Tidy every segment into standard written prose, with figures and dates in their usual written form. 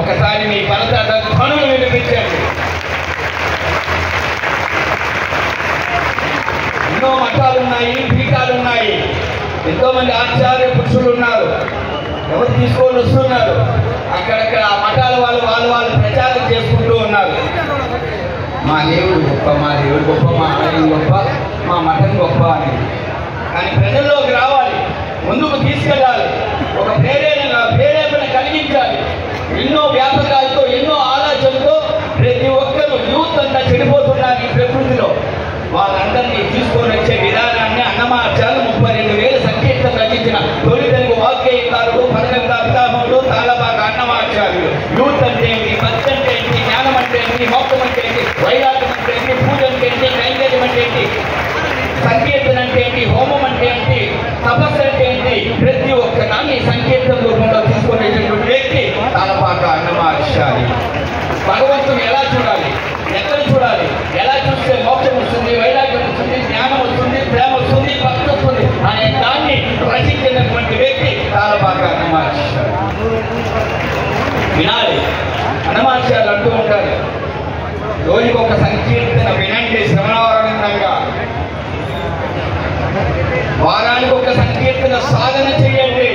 ఒకసారి మీ పరదాత ధ్వనులు వినిపించండి. ఎన్నో మఠాలున్నాయి, పీఠాలున్నాయి, ఎంతో మంది ఆచార్య పురుషులు ఉన్నారు, ఎవరు తీసుకొని వస్తున్నారు. అక్కడక్కడ ఆ మఠాల వాళ్ళు ప్రచారం చేసుకుంటూ ఉన్నారు. మా దేవుడు గొప్ప, మా దేవుడు గొప్ప, మా ఆలయం గొప్ప, మా మఠం గొప్ప అని. కానీ ప్రజల్లోకి రావాలి, ముందుకు తీసుకెళ్ళాలి, ఒక ప్రేరేపణ కలిగించాలి. ఎన్నో వ్యాపకాలతో, ఎన్నో ఆలోచనలతో ప్రతి ఒక్కరూ యూత్ అంతా చెడిపోతున్నారు ఈ ప్రకృతిలో. వాళ్ళందరినీ తీసుకొని వచ్చే విధానాన్ని అన్నమాచార్యులు 32,000 సంకీర్తనలు రచించిన తొలి తెలుగు వాగ్గేయకారుడు, పదకంత పితామహుడు తాళపాక అన్నమాచార్యులు. యూత్ అంటే ఏంటి, భక్తి అంటే ఏంటి, జ్ఞానం అంటే ఏంటి, మోక్షం అంటే ఏంటి, వైరాగ్యం అంటే ఏంటి, పూజ అంటే ఏంటి, నైవేద్యం అంటే ఏంటి, సంకీర్తన అంటే ఏంటి, హోమం అంటే ఏంటి, తపస్సు అంటే ఏంటి, ప్రతి ఒక్క దాన్ని సంకీర్తన రూపంలో తీసుకునేటటువంటి వ్యక్తి తాళపాక అన్నమాచార్యులు. భగవంతుని ఎలా చూడాలి, ఎక్కడ చూడాలి, ఎలా చూస్తే మోక్షం వస్తుంది, వైరాగ్యం వస్తుంది, జ్ఞానం వస్తుంది, ప్రేమ వస్తుంది, భక్తి వస్తుంది అనే దాన్ని రచించినటువంటి వ్యక్తి తాళపాక అన్నమాచార్యులు. వినాలి. అన్నమాచార్యులు అంటూ ఉంటారు, రోజుకి ఒక సంకీర్తన వినండి శ్రవణావరణంగా, వారానికి ఒక సంకీర్తన సాధన చేయండి,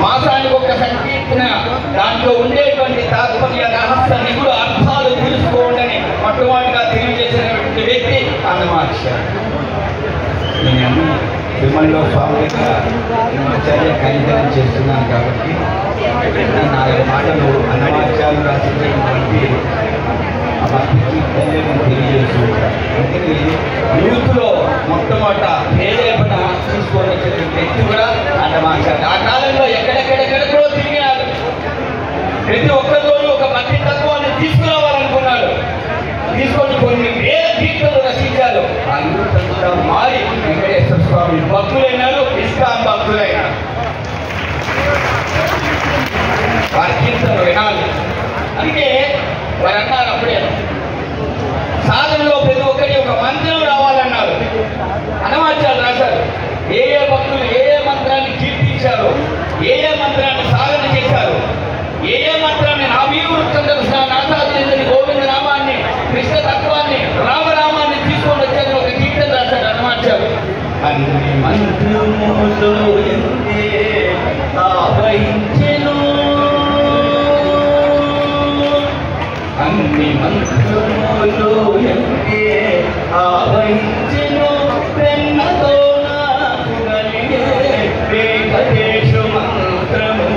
మాసానికి ఒక సంకీర్తన, దాంట్లో ఉండేటువంటి తాత్పర్య రహస్య నిగుడు అర్థాలు తెలుసుకోండి మొట్టమొదటిగా తెలియజేసినటువంటి వ్యక్తి అన్నమాచార్యులు. నేను తిరుమలలో స్వామిగా ఆచార్య కనికరం చేస్తున్నాను కాబట్టి 4 మాటలు అన్నమాచార్యులు రాసినటువంటి తెలియజేస్తుంటారు. అందుకని యూత్లో మొట్టమొదట ప్రేరేపణ తీసుకొని వచ్చేటువంటి వ్యక్తి కూడా అన్నమాచార్యులు. ఆ కాలంలో ఎక్కడెక్కడెక్కడెక్కడో తిరిగినారు. ప్రతి ఒక్కరిలోనూ ఒక భక్తి తత్వాన్ని తీసుకురావాలనుకున్నాడు. తీసుకొని కొన్ని వేల కీర్తనలు రచించారు. ఆ యూత్ అంతా మారి వెంకటేశ్వర స్వామి భక్తులైనారు, ఇస్కాన్ భక్తులైనారు. వారి కీర్తనలు వినాలి. అందుకే వారు అన్నారు అప్పుడే, సాధనలో ప్రతి ఒక్కరి ఒక మంత్రం రావాలన్నారు. అన్నమాచార్యులు రాశారు, ఏ భక్తులు ఏ మంత్రాన్ని కీర్తించారు, ఏ మంత్రాన్ని సాధన చేశారు, ఏ మంత్రాన్ని నాసాదేంద్రుని గోవింద నామాన్ని, కృష్ణ తత్వాన్ని, రామనామాన్ని తీసుకొని వచ్చారు. ఒక కీర్తన రాశాడు అన్నమాచార్యులు. అన్ని మంత్రములో ఎంతే ఆవహించెను, అన్ని మంత్రములో ఎంతే ఆవహించెను, పెన్నతో నాకు కలిగే వెంకటేశ మంత్రము.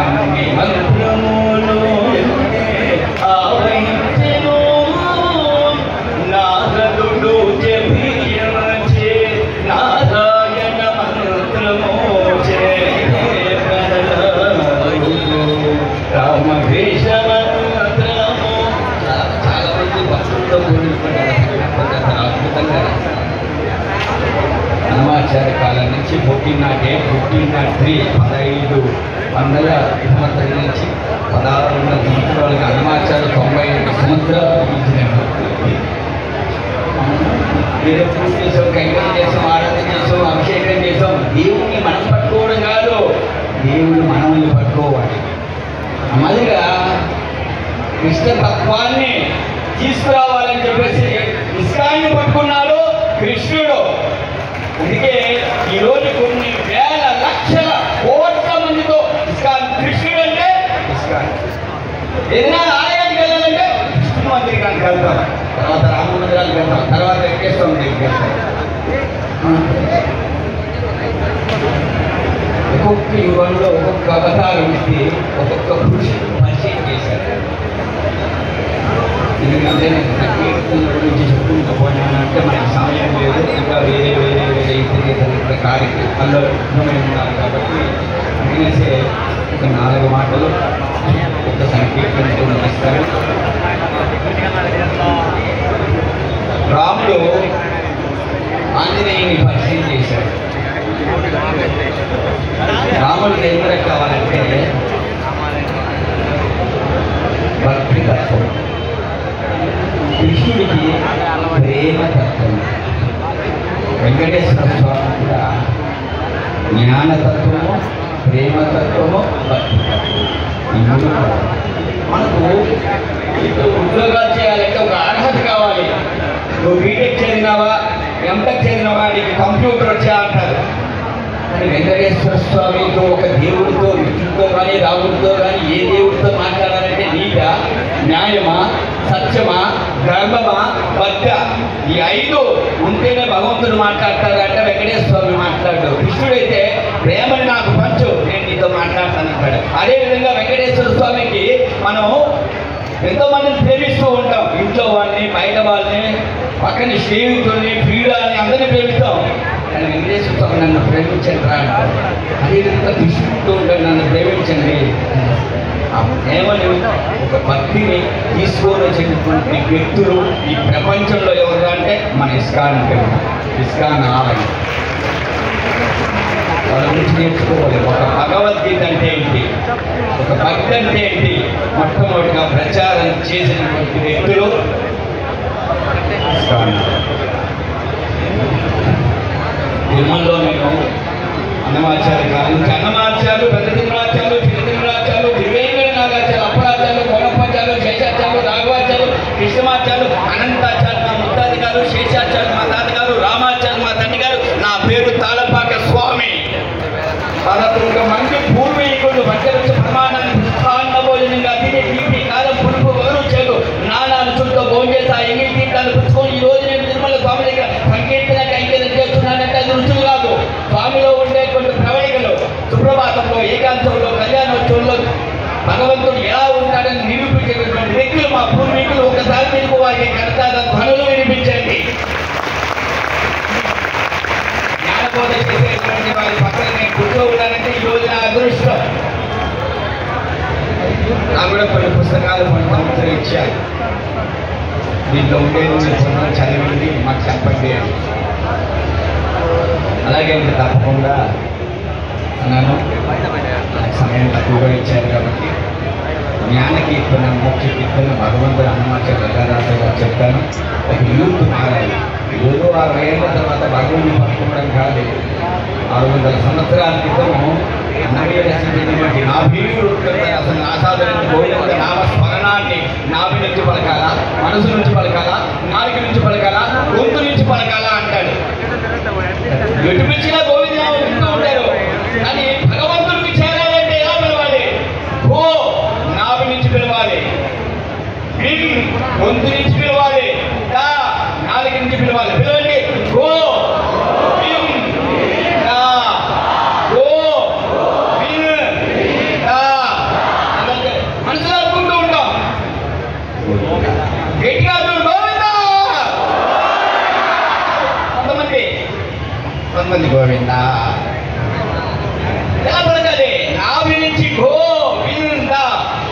అన్ని మంత్రములో ఎంతే ఆవహించెను, నారదుడు జపించే నారాయణ మంత్రము చే రామవేష మంత్రము. చాలా మంది భక్తులతో కూడినటువంటి అద్భుతంగా అన్నమాచార్య కాలం నుంచి 1403 1500 సంవత్సరాల నుంచి 1600 సంవత్సరాలుగా అన్నమాచార్య 92 సంవత్సరాలు జీవించినారు. వేరే పూజ చేసాం, కైంకర్యం చేసాం, ఆరాధన చేసాం, అభిషేకం చేసాం. దేవుణ్ణి మనం పట్టుకోవడం కాదు, దేవుడు మనల్ని పట్టుకోవాలి. మాదిరిగా కృష్ణ తత్వాన్ని తీసుకురావాలని చెప్పేసి ఇస్కాన్ని పట్టుకున్నాడు కృష్ణుడు. అందుకే ఈరోజు కొన్ని వేల లక్షల కోట్ల మందితో ఇస్కాన్. కృష్ణుడు అంటే ఇస్కాన్. ఏదైనా ఆలయానికి వెళ్ళాలంటే కృష్ణ మందిరానికి వెళ్తాం, తర్వాత రామ మందిరానికి వెళ్తాం, తర్వాత వెంకటేశ్వర దగ్గరికి వెళ్తాం. ఒక్కొక్క యుగంలో ఒక్కొక్క అవతారం ఇచ్చి ఒక్కొక్క పురుషుడు పరిచయం చేశారు. ఎందుకంటే నేను కీర్తనల గురించి చెప్పుకుంటూ పోయానంటే మనకి సమయం లేదు, ఇంకా వేరే ఇతర కార్యక్రమాల్లో ఉన్నారు కాబట్టి అందుకనేసే ఒక 4 మాటలు ఒక సంకీర్తనతో నడుస్తారు. రాముడు ఆంజనేయుని పరిచయం చేశాడు. రాముడికి ఏం కావాలంటే భక్తి తత్వం, కృష్ణుడికి ప్రేమ తత్వం, వెంకటేశ్వర స్వామి కూడా జ్ఞానతత్వము, ప్రేమతత్వము, భక్తి తత్వం. మనకు ఉద్యోగాలు చేయాలంటే ఒక అర్హత కావాలి. నువ్వు బీటెక్ చదివినావా, ఎంటెక్ చదివినావా, నీకు కంప్యూటర్ వచ్చా అంటారు. కానీ వెంకటేశ్వర స్వామితో, ఒక దేవుడితో, విష్ణుతో కానీ రాముడితో కానీ ఏ దేవుడితో మాట్లాడాలంటే నీక న్యాయమా, సత్యమా, ధర్మమా, భక్త, ఈ 5 ఉంటేనే భగవంతుడు మాట్లాడతాడు అంటే వెంకటేశ్వర స్వామి మాట్లాడు. కృష్ణుడైతే ప్రేమని నాకు పంచు, నేను నీతో మాట్లాడతాను అంటాడు. అదేవిధంగా వెంకటేశ్వర స్వామికి మనం ఎంతో మందిని ప్రేమిస్తూ ఉంటాం. ఇంట్లో వాళ్ళని, బయట వాళ్ళని, పక్కన స్నేహితుల్ని, క్రీడల్ని అందరినీ ప్రేమిస్తాం. కానీ వెంకటేశ్వర స్వామి నన్ను ప్రేమించండి రా అంటారు. అదేవిధంగా తీసుకుంటూ ఉంటాడు, నన్ను ప్రేమించండి. ఆ ప్రేమని, ఒక భక్తిని తీసుకొని వచ్చినటువంటి వ్యక్తులు ఈ ప్రపంచంలో ఎవరు అంటే మన ఇస్కాన్ టెంపుల్, ఇస్కాన్ ఆలయం. వాళ్ళ నుంచి నేర్చుకోవాలి. ఒక భగవద్గీత అంటే ఏంటి, ఒక భక్తి అంటే ఏంటి, మొట్టమొదటిగా ప్రచారం చేసినటువంటి వ్యక్తులు తిరుమలలో నేను అన్నమాచార్య గారు, అన్నమాచార్యులు, పెద్ద తిరుమలాచార్యులు, చిన్న తిరుమలాచార్యులు, దివ్యంగర నాగాచార్యులు, అప్పరాచార్యులు, గొడపాచార్యులు, శేషాచార్యులు, రాఘవాచార్యులు, కృష్ణమాచార్యులు, అనంతాచార్యులు, మా ముత్తాది గారు, శేషాచార్యులు మా తాతగారు, రామాచార్యులు మా తండ్రి గారు, నా పేరు తాళపాక స్వామి. 11 మంది పూర్వీకులు మధ్య నుంచి ప్రమాణాన్ని పుష్పాన్న భోజనంగా తిని తీపి కాలం పులుపు వగరు చెడు నానాలు చుట్టూ భోజేత ఎంగిలి తీర్థాలు పుచ్చుకొని ఈ రోజు నేను తిరుమల స్వామి దగ్గర సంకీర్తన కైంకర్యం చేస్తున్నానంటే అది రుచులు కాదు. స్వామిలో ఉండేటువంటి ప్రవళికలు, సుప్రభాతంలో, ఏకాంతంలో, కళ్యాణోత్సవంలో భగవంతుడు ఎలా ఉంటాడని నిరూపించేటటువంటి వ్యక్తులు మా పూర్వీకులు. ఒకసారి మీకు వారికి కర్తాద ధ్వనులు వినిపించండి. జ్ఞానబోధ చేసేటువంటి వారి పక్కన నేను కూర్చో ఉన్నానంటే ఈ రోజు నా అదృష్టం. నాకు కూడా కొన్ని పుస్తకాలు కొన్ని సంవత్సరం ఇచ్చారు. దీంట్లో ఉండేది మీరు చదివింది మాకు చెప్పండి అని. అలాగే ఇంకా తప్పకుండా అన్నాను. నాకు సమయం తక్కువగా ఇచ్చారు కాబట్టి జ్ఞానకీర్తన, మోక్ష కీర్తన భగవంతుడు అన్నమాచార్య గంగారాజు గారు చెప్తాను. ఒక యూత్ మారాలి. ఏదో 60 ఏళ్ళ తర్వాత భగవంతుని పట్టుకోవడం కాదు. 600 సంవత్సరాల క్రితం అన్నమయ్య రచించినటువంటి నాభీయుడు అసలు ఆసాదరణ గోవింద నామ స్మరణాన్ని నాభి నుంచి పలకాలా, మనసు నుంచి పలకాలా, నాలుక నుంచి పలకాలా, గొంతు నుంచి పలకాలా అంటాడు. ఎటుపించినా గోవింద వింటూ ఉంటారు. కానీ భగవంతుడికి చేరాలంటే ఎలా పిలవాలి? గో నాభి నుంచి పిలవాలి, గొంతు నుంచి పిలవాలి, నాలుక నుంచి పిలవాలి. పిలవండి. గో మనసులో అనుకుంటూ ఉంటాం. గట్టిగా గోవిందా. కొంతమంది గోవిందా ఎలా పలకాలి? నాభి నుంచి గోవిందా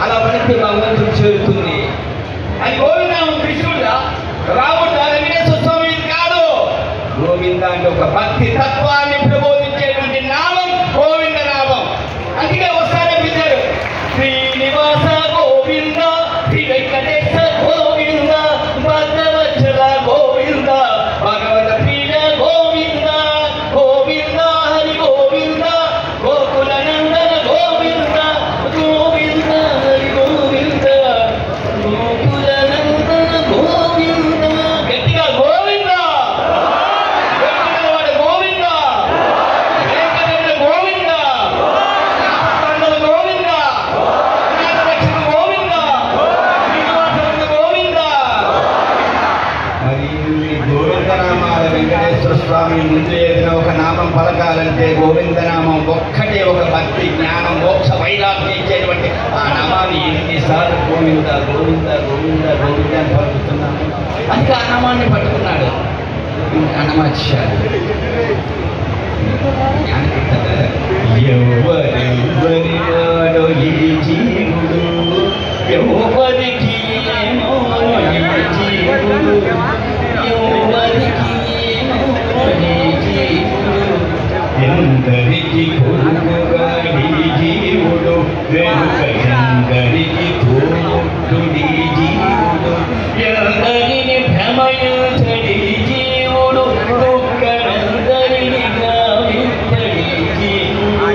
అలా పలికితే భగవంతుడు చేరుతుంది. అది గోవిందనామం కృష్ణుడా, రాముడా, వెంకటేశ్వర స్వామి కాదు. గోవింద అంటే ఒక భక్తి తత్వాన్ని ప్రబోధించేటువంటి నామం గోవింద నామం. అందుకే ఒకసారి పిలిచారు, శ్రీనివాస గోవింద, శ్రీ వెంకటేశ గోవింద, భద్రవచ్చల గోవింద, భగవత ప్రియ గోవింద, గోవింద హరి గోవింద, గోకుల నందన గోవింద, గోవింద హరి గోవింద, గోకుల నందన గోవింద. గట్టిగా గోవింద. వాడు గోవింద, వెంకటరమణ గోవింద, పండుగ గోవింద, రక్షణ గోవింద, శ్రీనివాస గోవింద. మరి గోవిందనామాల వెంకటేశ్వర స్వామి ముందు ఏదైనా ఒక నామం పలకాలంటే గోవిందనామం ఒక్కటే ఒక భక్తి, జ్ఞానం, మోక్ష, వైరాగ్యం ఇచ్చేటువంటి ఆ నామాన్ని ఎన్నిసార్లు గోవింద గోవింద గోవింద గోవింద అని పలుకుతున్నాను. అందుకే ఆ నామాన్ని పట్టుకున్నాడు అన్నమాచార్య. ఎవరెవరి వాడో ఈ జీవుడు, ఎవరికి ఏమో ఈ జీవుడు, ఎవరికి ఏమో ఈ జీవుడు, ఎందరికి కొడుకుగా ఈ జీవుడు, వెనుక ఎందరికి తోడుడి జీవుడు, ఎందరిని భ్రమయుతడి జీవుడు, దుఃఖనందరిని గావింతడి జీవుడు,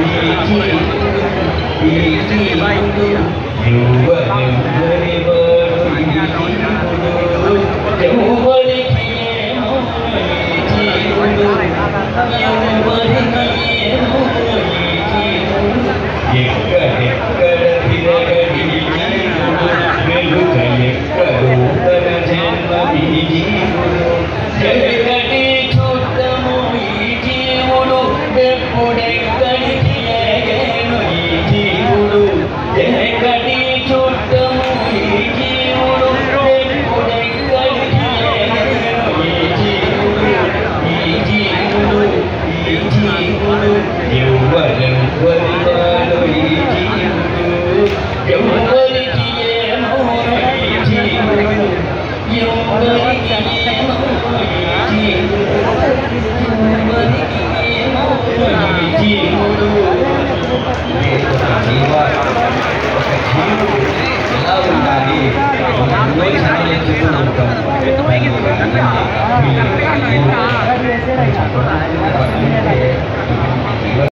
ఈ జీవుడు, ఈ